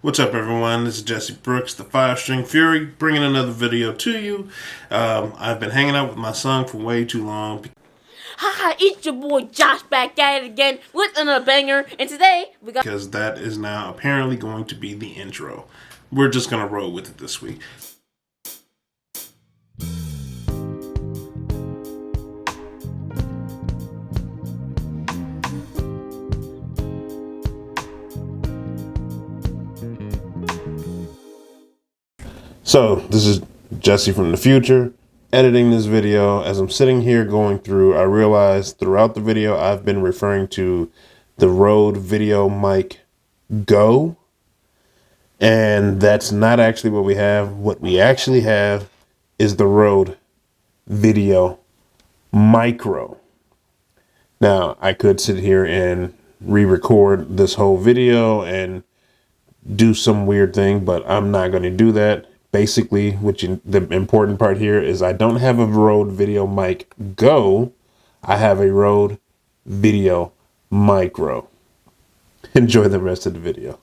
What's up, everyone? This is Jesse Brooks, the 5-String Fury, bringing another video to you. I've been hanging out with my son for way too long. Hi, it's your boy Josh back at it again with another banger, and today we got... Because that is now apparently going to be the intro. We're just going to roll with it this week. So, this is Jesse from the future, editing this video. As I'm sitting here going through, I realized throughout the video I've been referring to the Rode Video Mic Go, and that's not actually what we have. What we actually have is the Rode Video Micro. Now, I could sit here and re-record this whole video and do some weird thing, but I'm not going to do that. Basically, the important part here is I don't have a Rode Video Mic Go. I have a Rode Video Micro. Enjoy the rest of the video.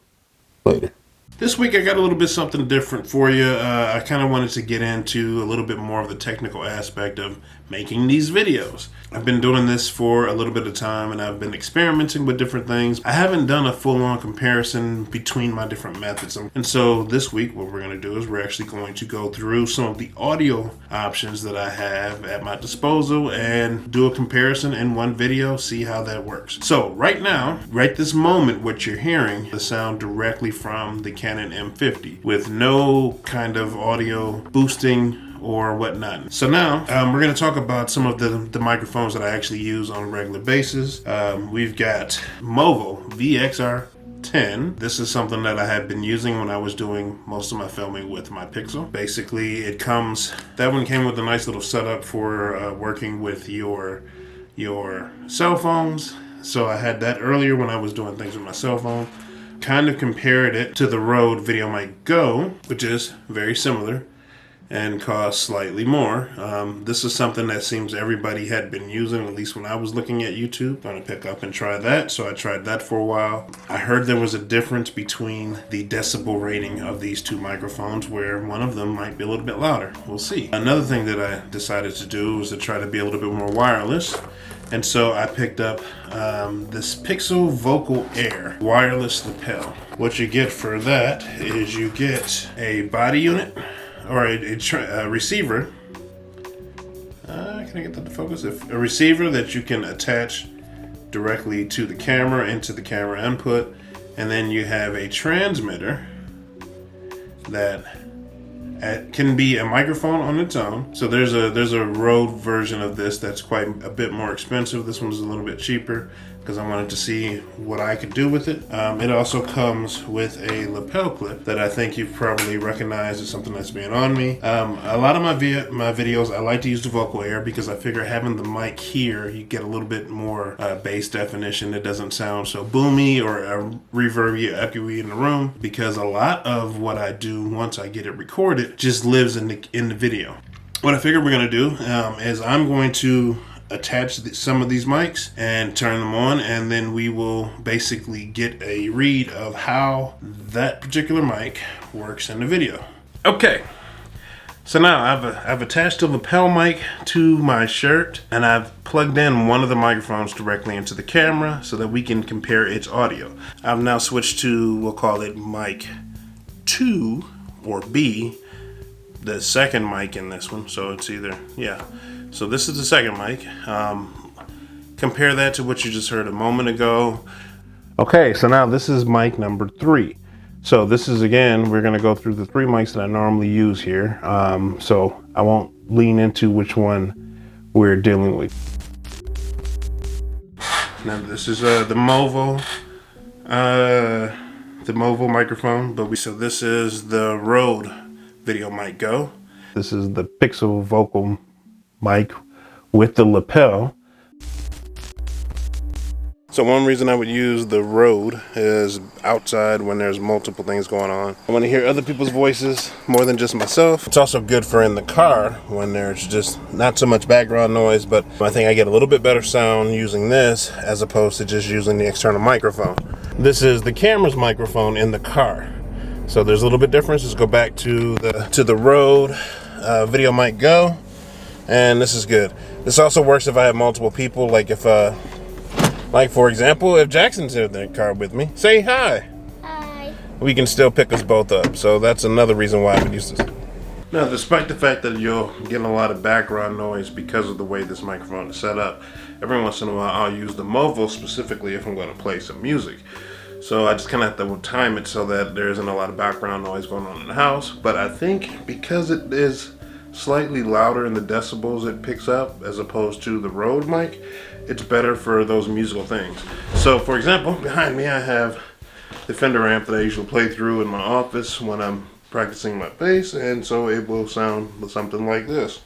Later. This week I got a little bit something different for you. I kind of wanted to get into a little bit more of the technical aspect of making these videos. I've been doing this for a little bit of time and I've been experimenting with different things. I haven't done a full-on comparison between my different methods. And so this week what we're going to do is we're actually going to go through some of the audio options that I have at my disposal and do a comparison in one video, see how that works. So right now, right this moment, what you're hearing, the sound directly from the Canon M50 with no kind of audio boosting or whatnot. So now we're going to talk about some of the microphones that I actually use on a regular basis. We've got Movo VXR10. This is something that I had been using when I was doing most of my filming with my Pixel. Basically, that one came with a nice little setup for working with your cell phones. So I had that earlier when I was doing things with my cell phone. Kind of compared it to the Rode Video Mic Go, which is very similar and costs slightly more. This is something that seems everybody had been using, at least when I was looking at YouTube. I'm going to pick up and try that. So I tried that for a while. I heard there was a difference between the decibel rating of these two microphones, where one of them might be a little bit louder. We'll see. Another thing that I decided to do was to try to be a little bit more wireless. And so I picked up this Pixel Vocal Air wireless lapel. What you get for that is you get a body unit, or a receiver. Can I get that to focus? A receiver that you can attach directly to the camera, into the camera input, and then you have a transmitter that can be a microphone on its own. So there's a Rode version of this that's quite a bit more expensive. This one's a little bit cheaper because I wanted to see what I could do with it. It also comes with a lapel clip that I think you've probably recognized as something that's been on me. A lot of my videos, I like to use the Vocal Air because I figure having the mic here, you get a little bit more bass definition. It doesn't sound so boomy or reverby or echoey in the room, because a lot of what I do once I get it recorded just lives in the video. What I figure we're gonna do is I'm going to attach some of these mics and turn them on, and then we will basically get a read of how that particular mic works in the video. Okay, so now I've attached a lapel mic to my shirt, and I've plugged in one of the microphones directly into the camera so that we can compare its audio. I've now switched to, we'll call it mic 2 or B, the second mic in this one. So it's either, yeah. So this is the second mic. Compare that to what you just heard a moment ago. Okay, so now this is mic number 3. So this is, again, we're gonna go through the 3 mics that I normally use here. So I won't lean into which one we're dealing with. Now this is the Movo microphone, so this is the Rode Video Mic Go. This is the Pixel Vocal mic with the lapel. So one reason I would use the Rode is outside when there's multiple things going on. I want to hear other people's voices more than just myself. It's also good for in the car when there's just not so much background noise, but I think I get a little bit better sound using this as opposed to just using the external microphone. This is the camera's microphone in the car. So there's a little bit difference. Let's go back to the Rode Video Mic Go, and this is good. This also works if I have multiple people, like if like for example, if Jackson's in the car with me, say hi. Hi. We can still pick us both up. So that's another reason why I would use this. Now, despite the fact that you'll get a lot of background noise because of the way this microphone is set up, every once in a while I'll use the Movo specifically if I'm going to play some music. So I just kind of have to time it so that there isn't a lot of background noise going on in the house. But I think because it is slightly louder in the decibels it picks up as opposed to the Rode mic, it's better for those musical things. So for example, behind me I have the Fender amp that I usually play through in my office when I'm practicing my bass, and so it will sound something like this.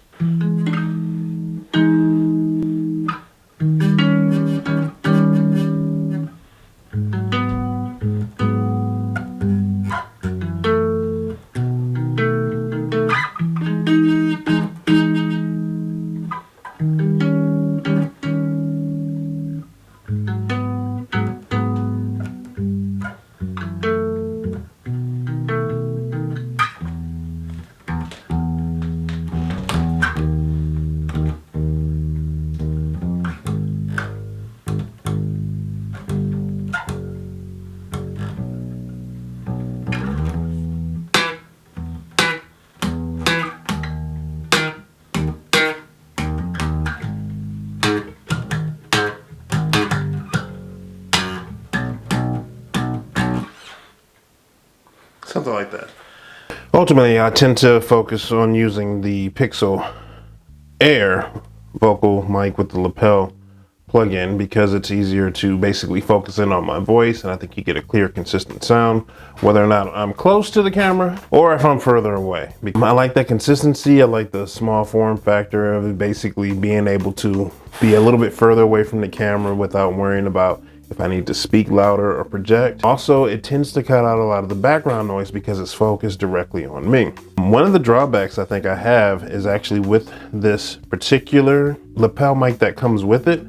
Something like that. Ultimately, I tend to focus on using the Pixel Air vocal mic with the lapel plug-in because it's easier to basically focus in on my voice, and I think you get a clear, consistent sound whether or not I'm close to the camera or if I'm further away. I like that consistency. I like the small form factor of basically being able to be a little bit further away from the camera without worrying about if I need to speak louder or project. Also, it tends to cut out a lot of the background noise because it's focused directly on me. One of the drawbacks I think I have is actually with this particular lapel mic that comes with it.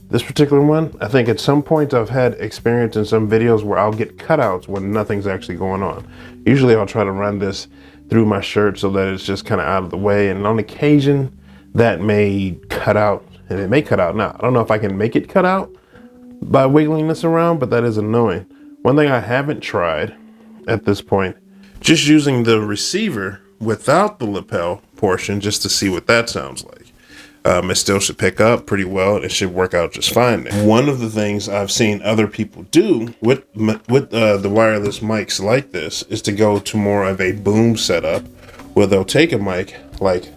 This particular one, I think at some point I've had experience in some videos where I'll get cutouts when nothing's actually going on. Usually I'll try to run this through my shirt so that it's just kind of out of the way, and on occasion that may cut out, and it may cut out now. I don't know if I can make it cut out by wiggling this around, but that is annoying. One thing I haven't tried at this point, just using the receiver without the lapel portion just to see what that sounds like. It still should pick up pretty well. It should work out just fine. One of the things I've seen other people do with the wireless mics like this is to go to more of a boom setup where they'll take a mic like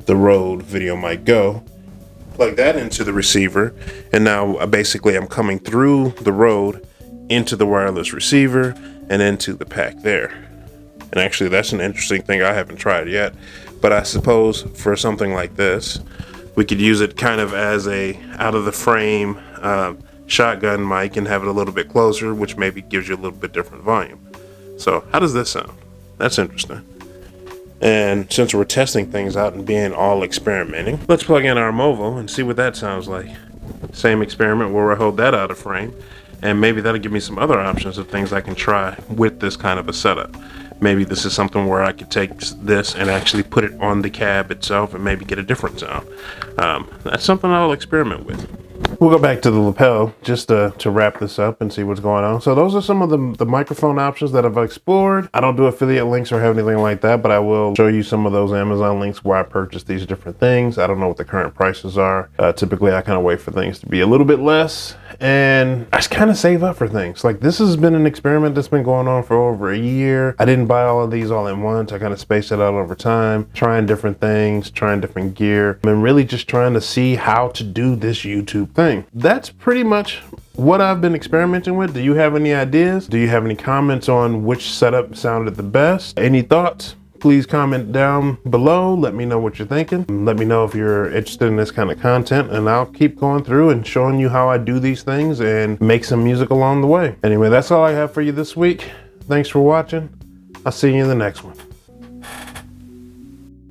the Rode Video Mic Go, plug that into the receiver, and now basically I'm coming through the Rode into the wireless receiver and into the pack there. And actually that's an interesting thing I haven't tried yet, but I suppose for something like this we could use it kind of as a out of the frame shotgun mic and have it a little bit closer, which maybe gives you a little bit different volume. So how does this sound? That's interesting. And since we're testing things out and being all experimenting, let's plug in our Movo and see what that sounds like. Same experiment where I hold that out of frame, and maybe that'll give me some other options of things I can try with this kind of a setup. Maybe this is something where I could take this and actually put it on the cab itself and maybe get a different sound. That's something I'll experiment with. We'll go back to the lapel just to wrap this up and see what's going on. So those are some of the microphone options that I've explored. I don't do affiliate links or have anything like that, but I will show you some of those Amazon links where I purchased these different things. I don't know what the current prices are. Typically, I kind of wait for things to be a little bit less, and I just kind of save up for things. Like, this has been an experiment that's been going on for over a year. I didn't buy all of these all at once. I kind of spaced it out over time, trying different things, trying different gear, and really just trying to see how to do this YouTube thing. That's pretty much what I've been experimenting with. Do you have any ideas? Do you have any comments on which setup sounded the best? Any thoughts? Please comment down below. Let me know what you're thinking. Let me know if you're interested in this kind of content, and I'll keep going through and showing you how I do these things and make some music along the way. Anyway, that's all I have for you this week. Thanks for watching. I'll see you in the next one.